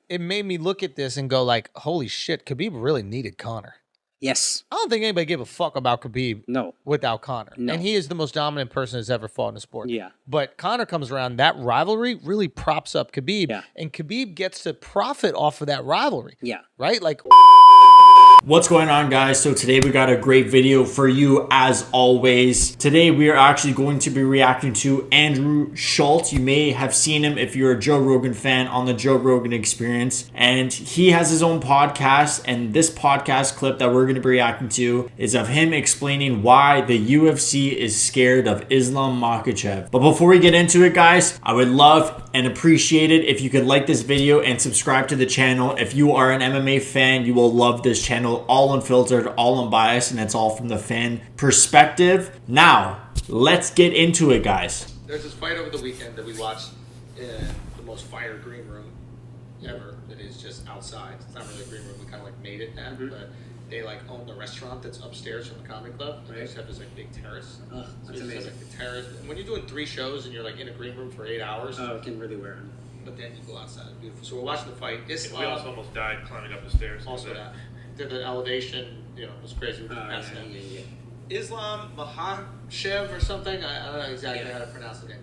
it made me look at this and go like, holy shit, Khabib really needed Conor. Yes. I don't think anybody gave a fuck about Khabib without Conor. No. And he is the most dominant person that's ever fought in the sport. Yeah. But Conor comes around, that rivalry really props up Khabib. Yeah. And Khabib gets to profit off of that rivalry. Yeah. Right? Like, what's going on, guys? So today we got a great video for you as always. Today we are actually going to be reacting to Andrew Schulz. You may have seen him if you're a Joe Rogan fan on the Joe Rogan Experience. And he has his own podcast, and this podcast clip that we're going to be reacting to is of him explaining why the UFC is scared of Islam Makhachev. But before we get into it, guys, I would love and appreciate it if you could like this video and subscribe to the channel. If you are an MMA fan, you will love this channel. All unfiltered, all unbiased, and it's all from the fan perspective. Now, let's get into it, guys. There's this fight over the weekend that we watched in the most fire green room ever. That is just outside. It's not really a green room. We kind of like made it that, but they like own the restaurant that's upstairs from the comedy club. And they just have this like big terrace. Oh, that's so amazing. Like the terrace. And when you're doing 3 shows and you're like in a green room for 8 hours, it can really wear on. but then you go outside. It's beautiful. So we're watching the fight. Islam, we also almost died climbing up the stairs. also that. Did the elevation, it was crazy. We were passing out. Islam Makhachev or something. I don't know exactly how to pronounce the name.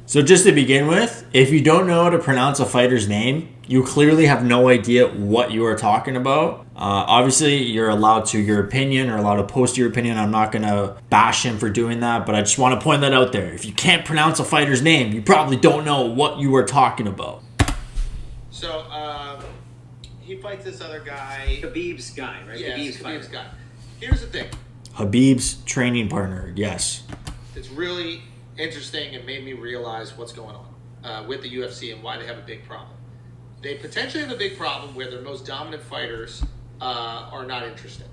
So just to begin with, if you don't know how to pronounce a fighter's name, you clearly have no idea what you are talking about. Obviously, you're allowed to your opinion or allowed to post your opinion. I'm not going to bash him for doing that, but I just want to point that out there. If you can't pronounce a fighter's name, you probably don't know what you are talking about. So, he fights this other guy. Khabib's guy, right? Yeah, Khabib's guy. Here's the thing. Habib's training partner, yes. It's really interesting and made me realize what's going on with the UFC and why they have a big problem. They potentially have a big problem where their most dominant fighters are not interested.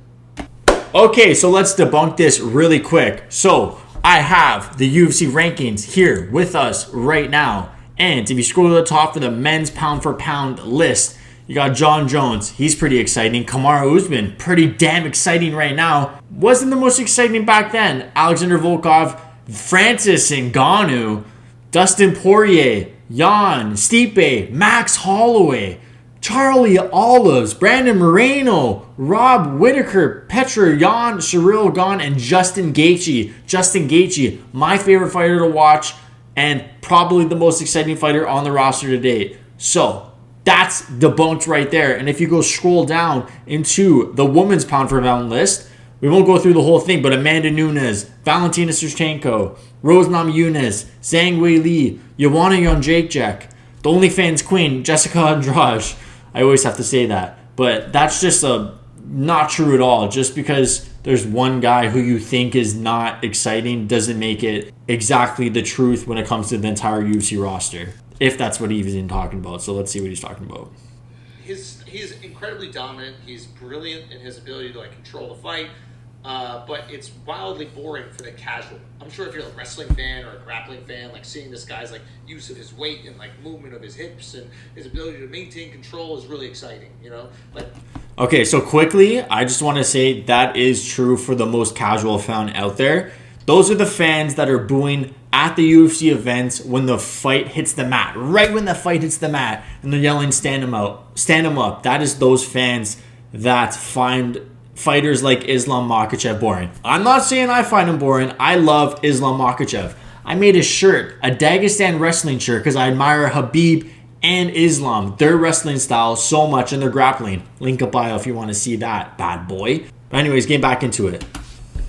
Okay, so let's debunk this really quick. So I have the UFC rankings here with us right now. And if you scroll to the top for the men's pound for pound list, you got John Jones. He's pretty exciting. Kamaru Usman, pretty damn exciting right now. Wasn't the most exciting back then. Alexander Volkov, Francis Ngannou, Dustin Poirier, Jan, Stipe, Max Holloway, Charlie Olives, Brandon Moreno, Rob Whittaker, Petr Yan, Cyril Gane, and Justin Gaethje. Justin Gaethje, my favorite fighter to watch and probably the most exciting fighter on the roster to date. So that's debunked right there. And if you go scroll down into the women's pound for pound list, we won't go through the whole thing, but Amanda Nunes, Valentina Shevchenko, Rose Namajunas, Zhang Weili, Joanna Jędrzejczyk, the OnlyFans queen, Jessica Andrade. I always have to say that. But that's just not true at all. Just because there's one guy who you think is not exciting doesn't make it exactly the truth when it comes to the entire UFC roster. If that's what he's even talking about. So let's see what he's talking about. He's incredibly dominant. He's brilliant in his ability to control the fight. But it's wildly boring for the casual. I'm sure if you're a wrestling fan or a grappling fan, seeing this guy's use of his weight and movement of his hips and his ability to maintain control is really exciting, Okay, so quickly, I just want to say that is true for the most casual fan out there. Those are the fans that are booing at the UFC events when the fight hits the mat. Right when the fight hits the mat and they're yelling, stand him up, stand him up. That is those fans that find fighters like Islam Makhachev boring. I'm not saying I find him boring. I love Islam Makhachev. I made a shirt, a Dagestan wrestling shirt, because I admire Khabib and Islam, their wrestling style so much and their grappling. Link up bio if you want to see that, bad boy. But anyways, getting back into it.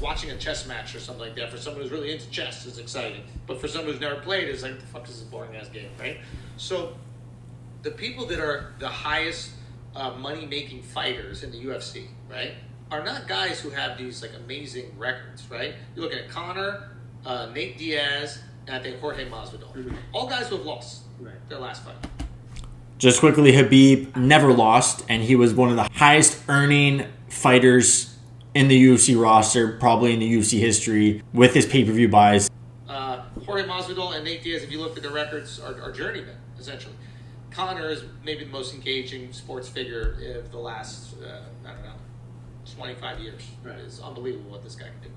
Watching a chess match or something like that for someone who's really into chess is exciting. But for someone who's never played, it's what the fuck is this boring ass game, right? So the people that are the highest money-making fighters in the UFC, right, are not guys who have these amazing records, right? You're looking at Conor, Nate Diaz, and I think Jorge Masvidal. All guys who have lost their last fight. Just quickly, Khabib never lost, and he was one of the highest earning fighters in the UFC roster, probably in the UFC history, with his pay-per-view buys. Jorge Masvidal and Nate Diaz, if you look at their records, are journeymen, essentially. Conor is maybe the most engaging sports figure of the last, 25 years. Right. It's unbelievable what this guy can do.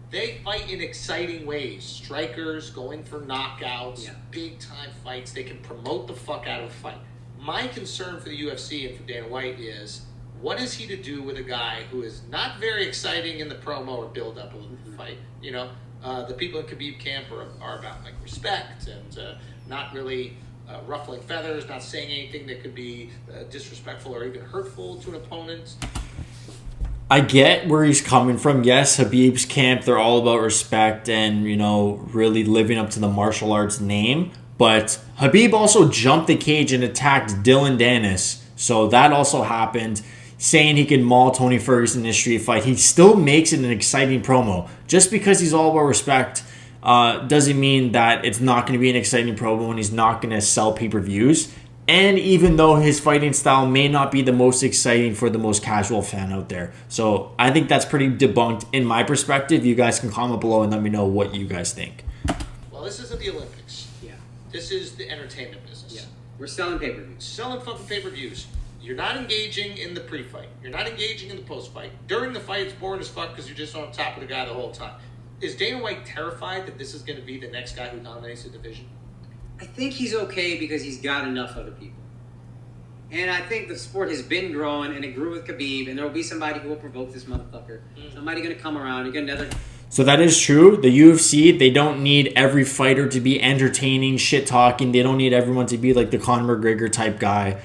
They fight in exciting ways. Strikers, going for knockouts, big time fights. They can promote the fuck out of a fight. My concern for the UFC and for Dana White is, what is he to do with a guy who is not very exciting in the promo or build up of the fight? You know, the people in Khabib camp are about like respect and not really ruffling feathers, not saying anything that could be disrespectful or even hurtful to an opponent. I get where he's coming from. Yes, Khabib's camp, they're all about respect and, you know, really living up to the martial arts name. But Khabib also jumped the cage and attacked Dylan Dennis. So that also happened. Saying he could maul Tony Ferguson in a street fight. He still makes it an exciting promo. Just because he's all about respect doesn't mean that it's not going to be an exciting promo and he's not going to sell pay-per-views. And even though his fighting style may not be the most exciting for the most casual fan out there. So I think that's pretty debunked in my perspective. You guys can comment below and let me know what you guys think. Well, this isn't the Olympics. Yeah. This is the entertainment business. Yeah. We're selling pay-per-views. Selling fucking pay-per-views. You're not engaging in the pre-fight. You're not engaging in the post-fight. During the fight, it's boring as fuck because you're just on top of the guy the whole time. Is Dana White terrified that this is going to be the next guy who dominates the division? I think he's okay because he's got enough other people. And I think the sport has been growing, and it grew with Khabib, and there will be somebody who will provoke this motherfucker. Somebody going to come around. You get another... So that is true. The UFC, they don't need every fighter to be entertaining, shit-talking. They don't need everyone to be like the Conor McGregor type guy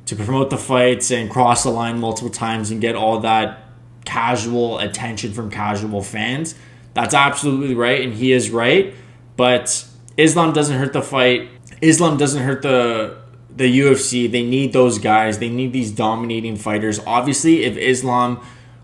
to promote the fights and cross the line multiple times and get all that casual attention from casual fans. That's absolutely right, and he is right. But Islam doesn't hurt the fight. Islam doesn't hurt the UFC. They need those guys. They need these dominating fighters. Obviously, if Islam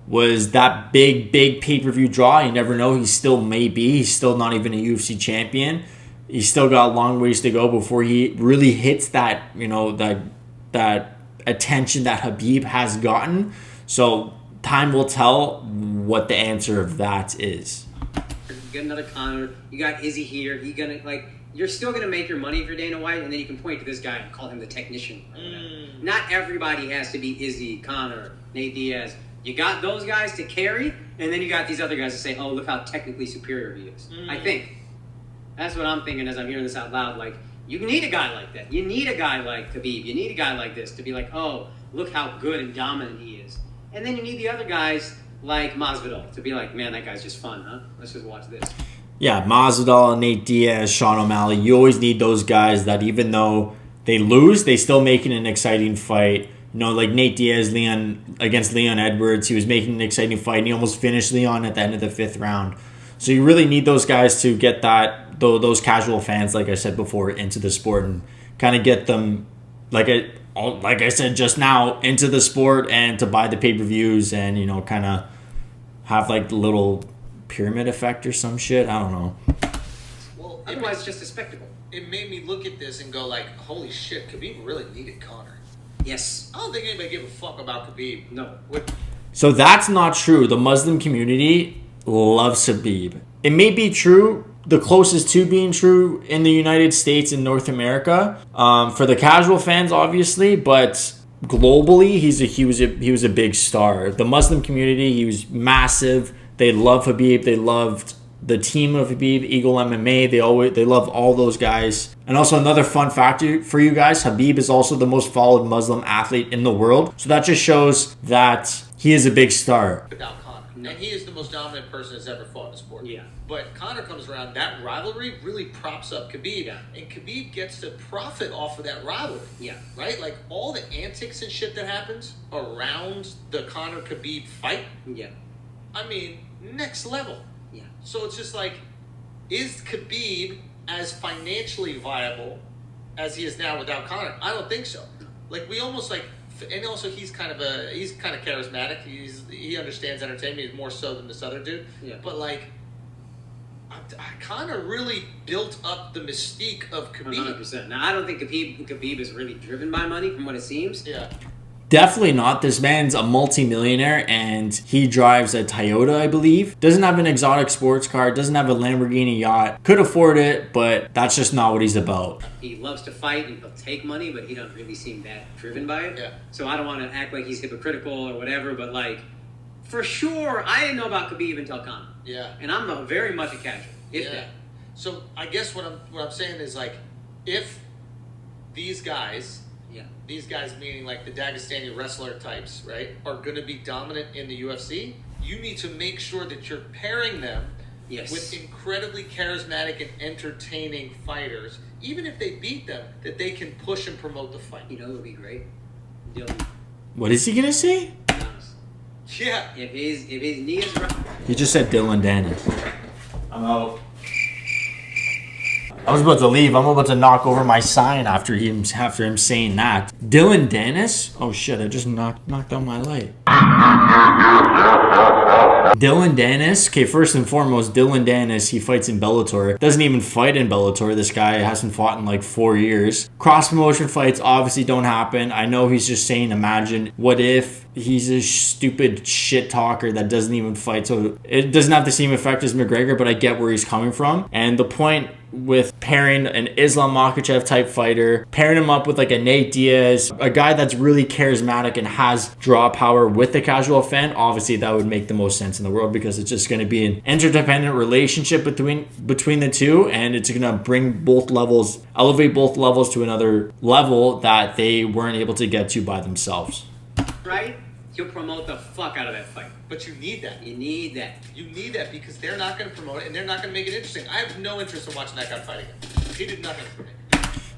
was that big pay-per-view draw, you never know. He still may be. He's still not even a UFC champion. He's still got a long ways to go before he really hits that, you know, that attention that Khabib has gotten. So time will tell what the answer of that is. You get another Conor. You got Izzy here. You're still gonna make your money for Dana White, and then you can point to this guy and call him the technician. Not everybody has to be Izzy, Conor, Nate Diaz. You got those guys to carry, and then you got these other guys to say, "Oh, look how technically superior he is." I think that's what I'm thinking as I'm hearing this out loud. Like, you need a guy like that. You need a guy like Khabib. You need a guy like this to be like, "Oh, look how good and dominant he is." And then you need the other guys like Masvidal to be like, "Man, that guy's just fun, huh? Let's just watch this." Yeah, Masvidal, Nate Diaz, Sean O'Malley. You always need those guys that even though they lose, they still make it an exciting fight. You know, like Nate Diaz, against Leon Edwards. He was making an exciting fight, and he almost finished Leon at the end of the 5th round. So you really need those guys to get those casual fans, like I said before, into the sport and kind of get them, like I said just now, into the sport and to buy the pay-per-views and, you know, kind of have like the little pyramid effect or some shit. I don't know. Well, otherwise it's just a spectacle. It made me look at this and go like, holy shit, Khabib really needed Conor. Yes. I don't think anybody gave a fuck about Khabib. No. So that's not true. The Muslim community loves Khabib. It may be true, the closest to being true in the United States and North America, for the casual fans, obviously, but globally, he was a big star. The Muslim community, he was massive. They love Khabib. They loved the team of Khabib, Eagle MMA. They love all those guys. And also another fun fact for you guys, Khabib is also the most followed Muslim athlete in the world. So that just shows that he is a big star. Without Conor. And he is the most dominant person that's ever fought in the sport. Yeah. But Conor comes around, that rivalry really props up Khabib. Yeah. And Khabib gets to profit off of that rivalry. Yeah. Right? Like all the antics and shit that happens around the Conor-Khabib fight. Yeah. I mean, next level. Yeah. So it's just like, is Khabib as financially viable as he is now without Conor? I don't think so. Like we almost like, and also he's kind of charismatic. He understands entertainment more so than this other dude. Yeah. But like, Conor really built up the mystique of Khabib. 100%. Now I don't think Khabib is really driven by money, from what it seems. Yeah. Definitely not. This man's a multi-millionaire and he drives a Toyota, I believe. Doesn't have an exotic sports car, doesn't have a Lamborghini yacht. Could afford it, but that's just not what he's about. He loves to fight and he'll take money, but he doesn't really seem that driven by it. Yeah. So I don't want to act like he's hypocritical or whatever, but like, For sure, I didn't know about Khabib until Conor. Yeah. And I'm very much a casual. If that. So I guess what I'm saying is like, if these guys meaning like the Dagestani wrestler types, right, are going to be dominant in the UFC, you need to make sure that you're pairing them with incredibly charismatic and entertaining fighters. Even if they beat them, that they can push and promote the fight. You know what would be great? Dylan. What is he gonna say? Yeah. If his knee is right. He just said Dylan Dennis. I'm out. I was about to leave. I'm about to knock over my sign after him saying that. Dylan Dennis? Oh shit! I just knocked out my light. Dylan Dennis. Okay, first and foremost, Dylan Dennis. He fights in Bellator. Doesn't even fight in Bellator. This guy hasn't fought in like 4 years. Cross promotion fights obviously don't happen. I know he's just saying, imagine what if. He's a stupid shit talker that doesn't even fight, so it doesn't have the same effect as McGregor, but I get where he's coming from. And the point with pairing an Islam Makhachev type fighter, pairing him up with like a Nate Diaz, a guy that's really charismatic and has draw power with the casual fan, obviously that would make the most sense in the world, because it's just going to be an interdependent relationship between the two, and it's going to bring elevate both levels to another level that they weren't able to get to by themselves. Right? He'll promote the fuck out of that fight. But you need that. You need that. You need that because they're not going to promote it and they're not going to make it interesting. I have no interest in watching that guy fight again. He did nothing for me.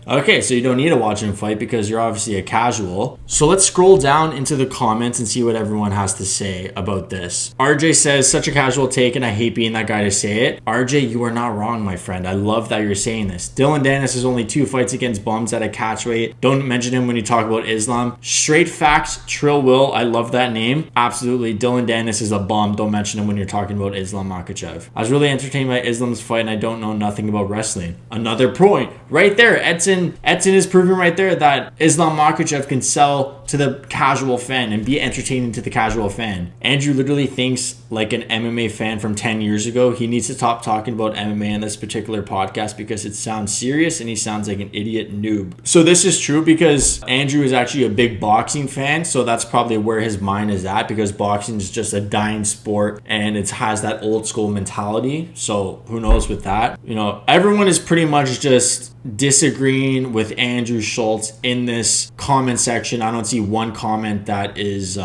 Okay, so you don't need to watch him fight because you're obviously a casual. So let's scroll down into the comments and see what everyone has to say about this. RJ says, such a casual take, and I hate being that guy to say it. RJ, you are not wrong, my friend. I love that you're saying this. Dylan Dennis has only 2 fights against bums at a catch weight. Don't mention him when you talk about Islam. Straight facts, Trill Will. I love that name. Absolutely. Dylan Dennis is a bum. Don't mention him when you're talking about Islam Makhachev. I was really entertained by Islam's fight, and I don't know nothing about wrestling. Another point. Right there, Edson is proving right there that Islam Makhachev can sell to the casual fan and be entertaining to the casual fan. Andrew literally thinks like an MMA fan from 10 years ago. He needs to stop talking about MMA in this particular podcast because it sounds serious and he sounds like an idiot noob. So this is true because Andrew is actually a big boxing fan, so that's probably where his mind is at, because boxing is just a dying sport and it has that old school mentality. So who knows with that? You know, everyone is pretty much just disagreeing with Andrew Schulz in this comment section. I don't see one comment that is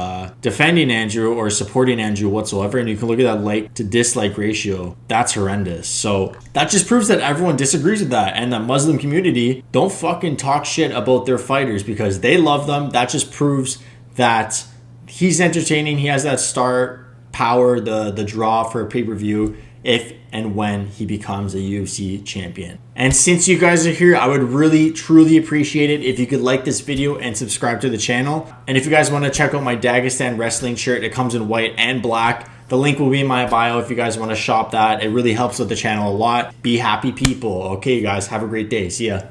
defending Andrew or supporting Andrew whatsoever, and you can look at that like to dislike ratio. That's horrendous. So that just proves that everyone disagrees with that, and the Muslim community don't fucking talk shit about their fighters because they love them. That just proves that he's entertaining. He has that star power, the draw for a pay-per-view if and when he becomes a UFC champion. And since you guys are here, I would really truly appreciate it if you could like this video and subscribe to the channel. And if you guys want to check out my Dagestan wrestling shirt, it comes in white and black. The link will be in my bio if you guys want to shop that. It really helps with the channel a lot. Be happy people. Okay, guys, have a great day. See ya.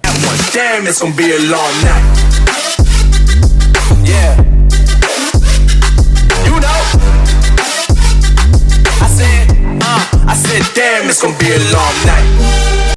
Damn, it's gonna be a long night. Yeah. You know. I said, damn, it's gonna be a long night.